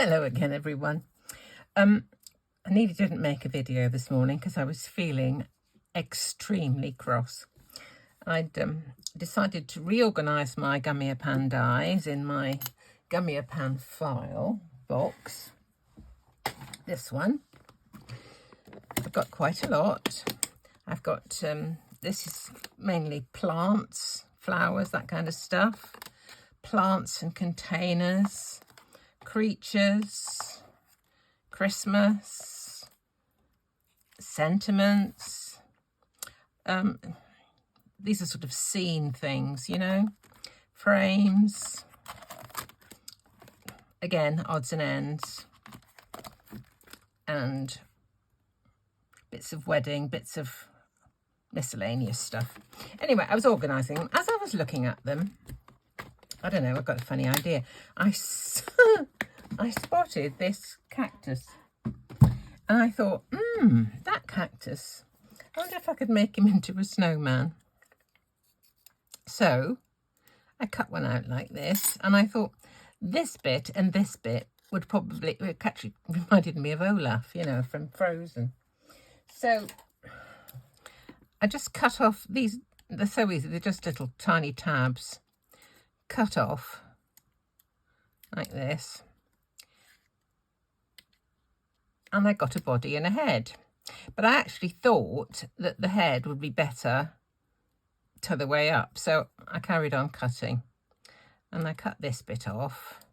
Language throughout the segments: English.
Hello again, everyone. I nearly didn't make a video this morning because I was feeling extremely cross. I'd decided to reorganise my Gummiapan dies in my Gummiapan file box. This one. I've got quite a lot. I've got, this is mainly plants, flowers, that kind of stuff. Plants and containers. Creatures, Christmas, sentiments. These are sort of scene things, you know, frames. Again, odds and ends, and bits of wedding, bits of miscellaneous stuff. Anyway, I was organising them. As I was looking at them, I don't know, I got a funny idea. I spotted this cactus and I thought, that cactus, I wonder if I could make him into a snowman. So I cut one out like this and I thought this bit and this bit would probably, it actually reminded me of Olaf, you know, from Frozen. So I just cut off these, they're so easy, they're just little tiny tabs. Cut off like this, and I got a body and a head. But I actually thought that the head would be better to the way up, so I carried on cutting, and I cut this bit off,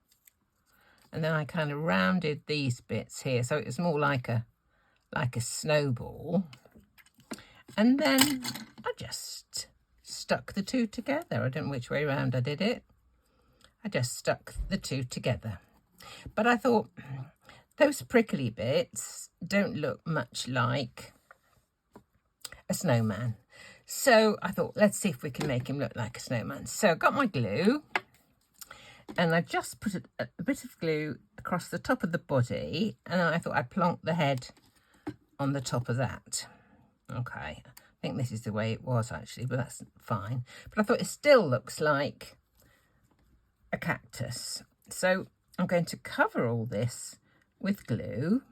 and then I kind of rounded these bits here so it was more like a snowball, and then I just stuck the two together. I don't know which way around I did it. I just stuck the two together. But I thought those prickly bits don't look much like a snowman. So I thought, let's see if we can make him look like a snowman. So I got my glue and I just put a bit of glue across the top of the body, and I thought I'd plonk the head on the top of that. Okay. I think this is the way it was actually, but that's fine. But I thought it still looks like a cactus. So I'm going to cover all this with glue,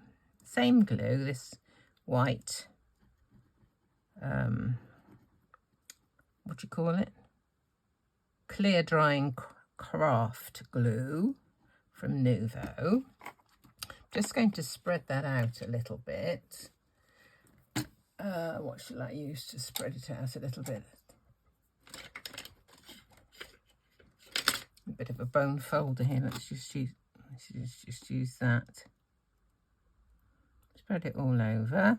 same glue, this white, what do you call it? Clear drying craft glue from Nuvo. Just going to spread that out a little bit. What shall I use to spread it out a little bit? A bit of a bone folder here. Let's just use that. Spread it all over.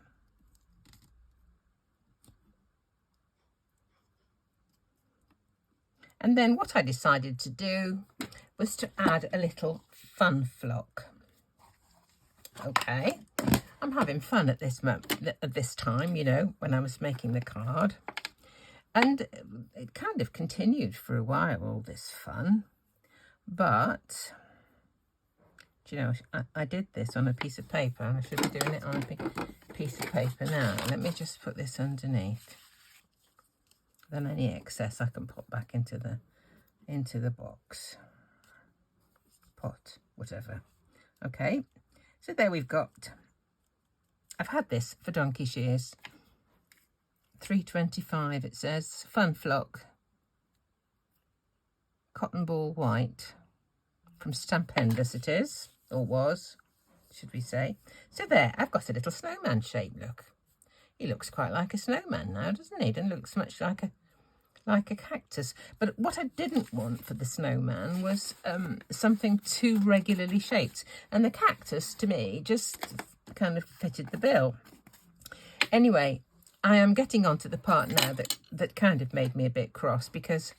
And then what I decided to do was to add a little fun flock. Okay. I'm having fun at this moment, at this time, you know, when I was making the card. And it kind of continued for a while, all this fun. But, do you know, I did this on a piece of paper, and I should be doing it on a piece of paper now. Let me just put this underneath. Then any excess I can put back into the box, pot, whatever. Okay, so there we've got. I've had this for donkey's years. £3.25 it says. Fun flock. Cotton ball white. From Stampendous it is. Or was, should we say. So there, I've got a little snowman shape, look. He looks quite like a snowman now, doesn't he? And looks much like a cactus. But what I didn't want for the snowman was something too regularly shaped. And the cactus, to me, just kind of fitted the bill. Anyway, I am getting on to the part now that kind of made me a bit cross, because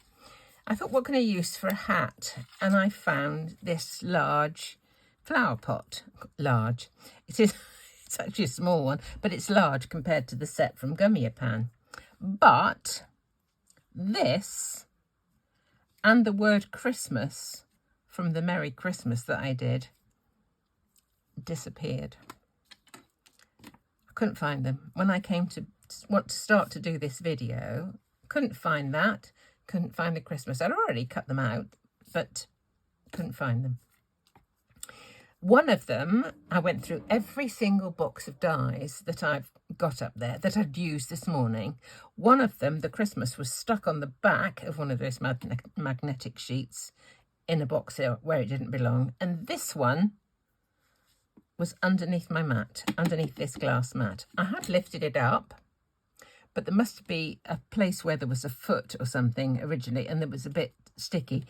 I thought, what can I use for a hat? And I found this large flower pot. Large. It is, it's actually a small one, but it's large compared to the set from Gummiapan. But this and the word Christmas from the Merry Christmas that I did disappeared. Couldn't find them. When I came to want to start to do this video, couldn't find that, couldn't find the Christmas. I'd already cut them out, but couldn't find them. One of them, I went through every single box of dies that I've got up there that I'd used this morning. One of them, the Christmas, was stuck on the back of one of those magnetic sheets in a box where it didn't belong. And this one was underneath my mat, underneath this glass mat. I had lifted it up, but there must be a place where there was a foot or something originally, and it was a bit sticky.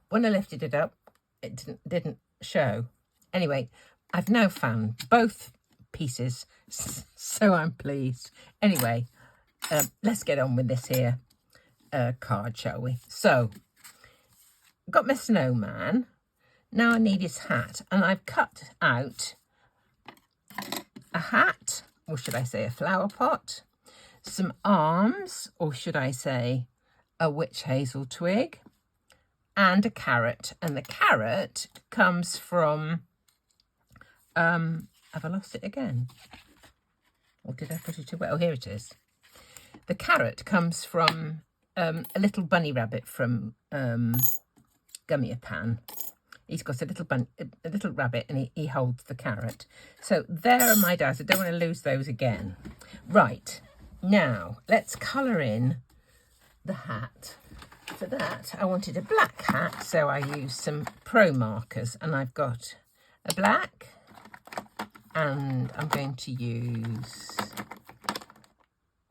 When I lifted it up, it didn't show. Anyway, I've now found both pieces, so I'm pleased. Anyway, let's get on with this here card, shall we? So, got my snowman. Now I need his hat, and I've cut out a hat, or should I say a flower pot, some arms, or should I say a witch hazel twig, and a carrot. And the carrot comes from, have I lost it again? Or did I put it away? Oh, here it is. The carrot comes from a little bunny rabbit from Gummiapan. He's got a little rabbit, and he holds the carrot. So there are my dies. I don't want to lose those again. Right, now let's colour in the hat. For that, I wanted a black hat, so I used some Pro markers, and I've got a black, and I'm going to use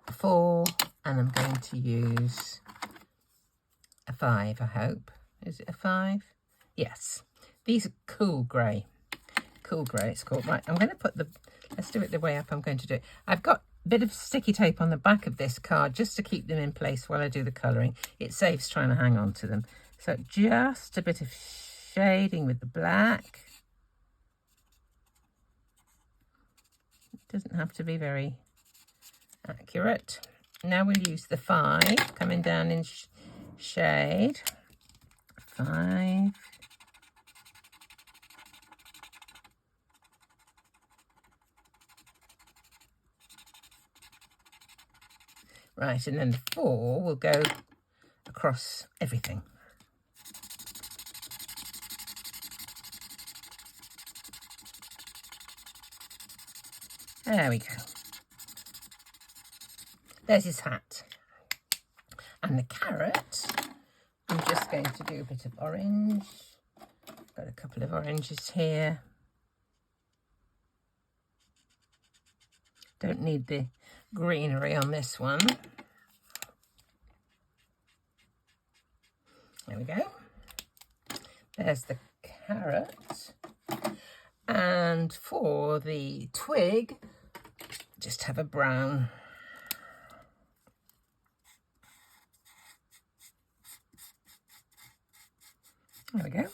a 4, and I'm going to use a 5, I hope. Is it a 5? Yes. These are cool grey. Cool grey, it's called. Right, I'm going to put let's do it the way up I'm going to do it. I've got a bit of sticky tape on the back of this card just to keep them in place while I do the colouring. It saves trying to hang on to them. So just a bit of shading with the black. It doesn't have to be very accurate. Now we'll use the 5, coming down in shade. 5. Right, and then the 4 will go across everything. There we go. There's his hat. And the carrot, I'm just going to do a bit of orange. Got a couple of oranges here. Don't need the greenery on this one. There we go. There's the carrot. And for the twig, just have a brown. There we go.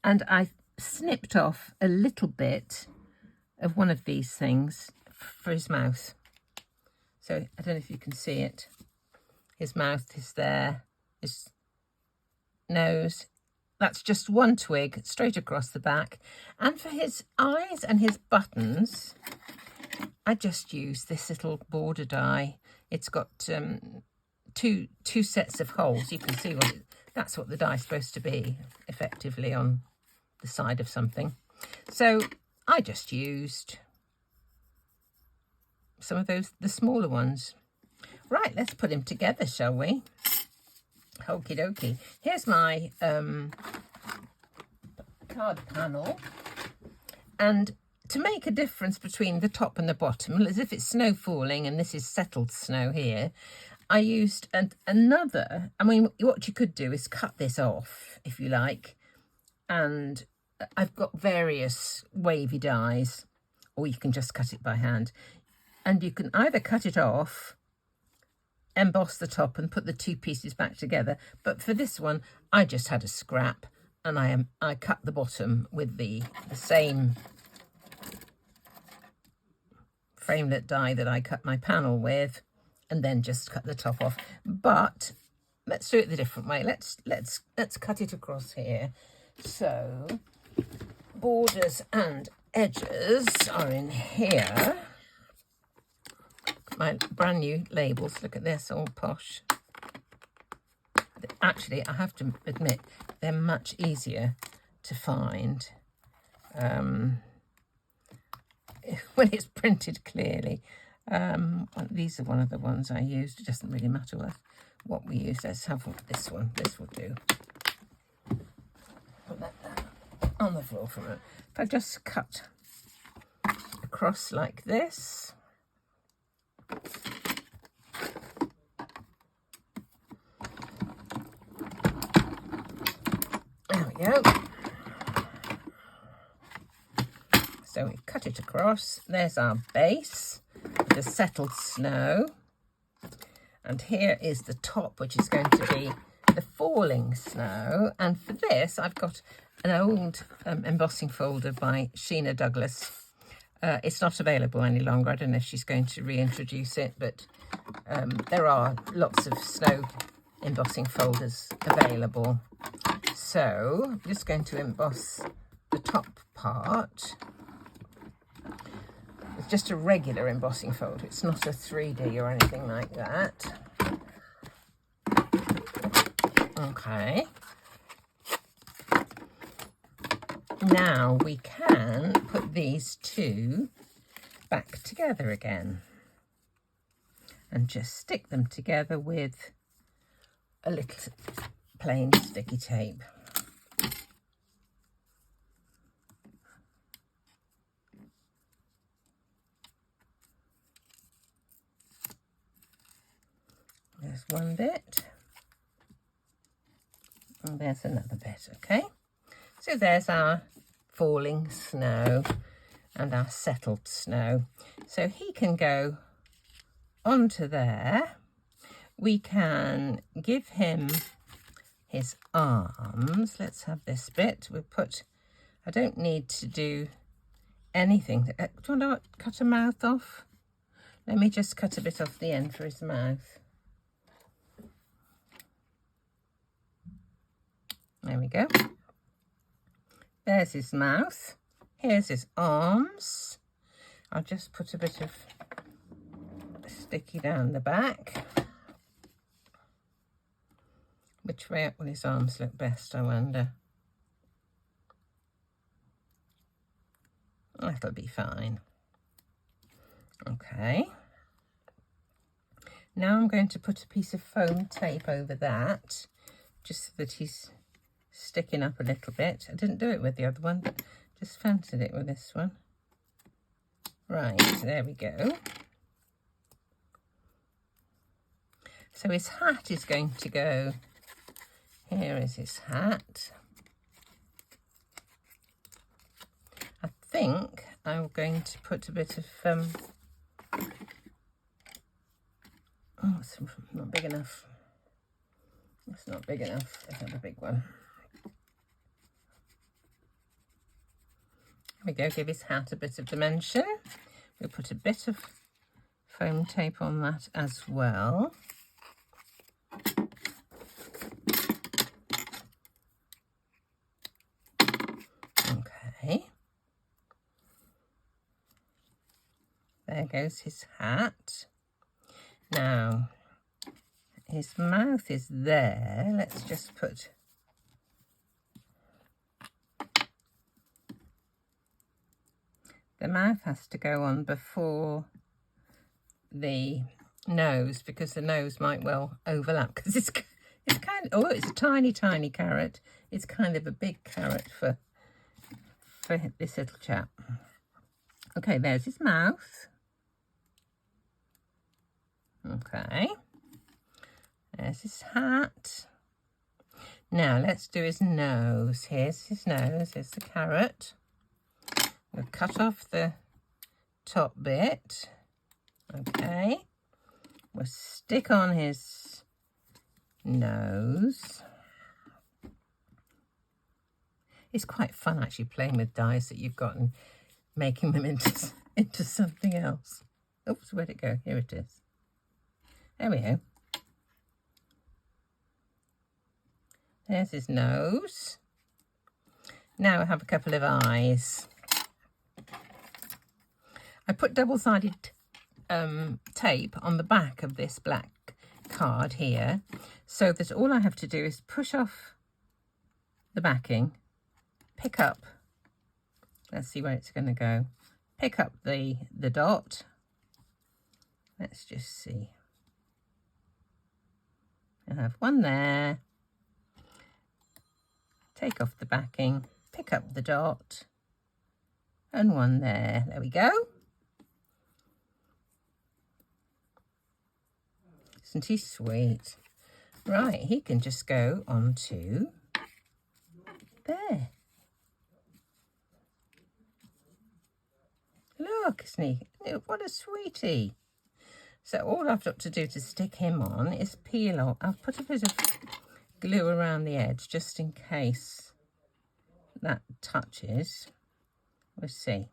And I snipped off a little bit of one of these things for his mouth. So I don't know if you can see it. His mouth is there, his nose. That's just one twig straight across the back. And for his eyes and his buttons, I just used this little border die. It's got two sets of holes. You can see that's what the die's supposed to be, effectively, on the side of something. So I just used some of those, the smaller ones. Right, let's put him together, shall we? Okie dokie. Here's my card panel. And to make a difference between the top and the bottom, as if it's snow falling and this is settled snow here, I used another, I mean, what you could do is cut this off, if you like. And I've got various wavy dies, or you can just cut it by hand. And you can either cut it off, emboss the top and put the two pieces back together. But for this one, I just had a scrap, and I cut the bottom with the same framelit die that I cut my panel with, and then just cut the top off. But let's do it the different way. Let's cut it across here. So borders and edges are in here. My brand new labels. Look at this, all posh. Actually, I have to admit, they're much easier to find when it's printed clearly. These are one of the ones I used. It doesn't really matter what we use. Let's have this one. This will do. Put that down on the floor for a minute. If I just cut across like this. There we go. So we cut it across. There's our base, the settled snow. And here is the top, which is going to be the falling snow. And for this, I've got an old embossing folder by Sheens Douglass. It's not available any longer. I don't know if she's going to reintroduce it, but there are lots of snow embossing folders available. So I'm just going to emboss the top part with just a regular embossing folder. It's not a 3D or anything like that. Okay. Now we can put these two back together again and just stick them together with a little plain sticky tape. There's one bit, and there's another bit, okay? So there's our falling snow and our settled snow. So he can go onto there. We can give him his arms. Let's have this bit. We'll put, I don't need to do anything. Do you want to cut a mouth off? Let me just cut a bit off the end for his mouth. There we go. There's his mouth. Here's his arms. I'll just put a bit of sticky down the back. Which way up will his arms look best, I wonder? That'll be fine. Okay. Now I'm going to put a piece of foam tape over that, just so that he's sticking up a little bit. I didn't do it with the other one, but just fancied it with this one. Right, there we go. So his hat is going to go, here is his hat. I think I'm going to put a bit of, oh, it's not big enough. It's not big enough. Let's have a big one. There we go, give his hat a bit of dimension. We'll put a bit of foam tape on that as well. Okay. There goes his hat. Now, his mouth is there. Let's just put the mouth has to go on before the nose, because the nose might well overlap, because it's kind of, oh, it's a tiny carrot. It's kind of a big carrot for this little chap. Okay, there's his mouth. Okay, there's his hat. Now let's do his nose. Here's his nose. Here's the carrot. We'll cut off the top bit. Okay, we'll stick on his nose. It's quite fun actually playing with dies that you've got and making them into something else. Oops, where'd it go? Here it is. There we go. There's his nose. Now I have a couple of eyes. I put double-sided tape on the back of this black card here, so that all I have to do is push off the backing pick up, let's see where it's going to go. Pick up the dot. Let's just see. I have one there. Take off the backing, pick up the dot, and one there. There we go. Isn't he sweet? Right, he can just go onto there. Look, isn't he? What a sweetie. So all I've got to do to stick him on is peel off. I'll put a bit of glue around the edge just in case that touches. We'll see.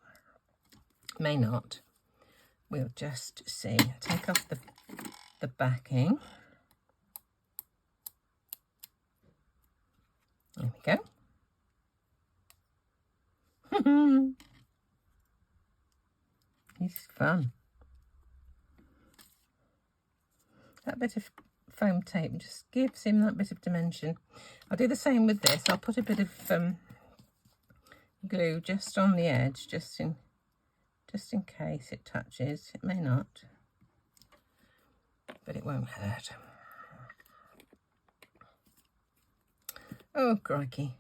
May not. We'll just see. Take off the backing. There we go. He's fun. That bit of foam tape just gives him that bit of dimension. I'll do the same with this. I'll put a bit of glue just on the edge, just in case it touches. It may not, but it won't hurt. Oh, crikey.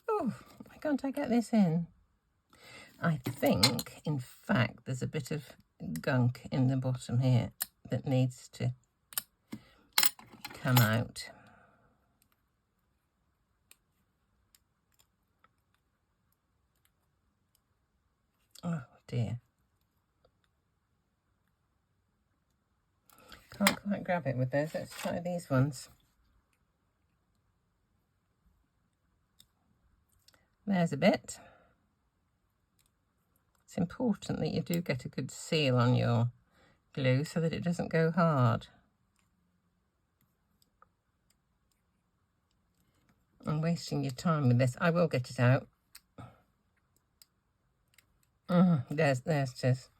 Oh, why can't I get this in? I think, in fact, there's a bit of gunk in the bottom here that needs to come out. Oh dear. Can't quite grab it with those. Let's try these ones. There's a bit. It's important that you do get a good seal on your glue so that it doesn't go hard. I'm wasting your time with this. I will get it out. There's just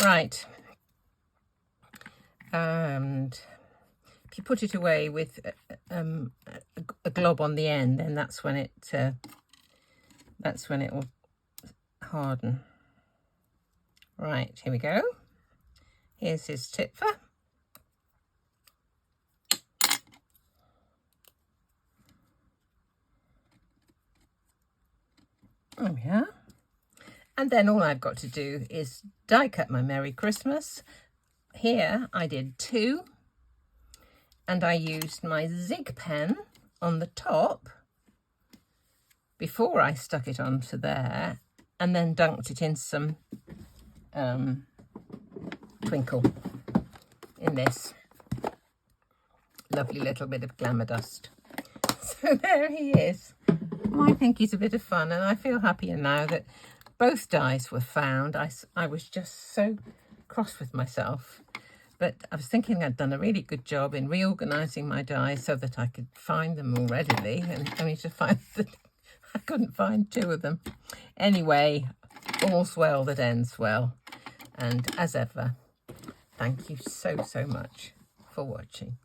right. And if you put it away with a glob on the end, then that's when it will harden. Right, here we go. Here's his tipfer. There we are. And then all I've got to do is die cut my Merry Christmas. Here I did 2, and I used my zig pen on the top before I stuck it onto there, and then dunked it in some twinkle in this lovely little bit of glamour dust. So there he is. I think he's a bit of fun, and I feel happier now that both dies were found. I was just so cross with myself, but I was thinking I'd done a really good job in reorganising my dies so that I could find them more readily, and only to find that I couldn't find 2 of them. Anyway, all's well that ends well, and as ever, thank you so much for watching.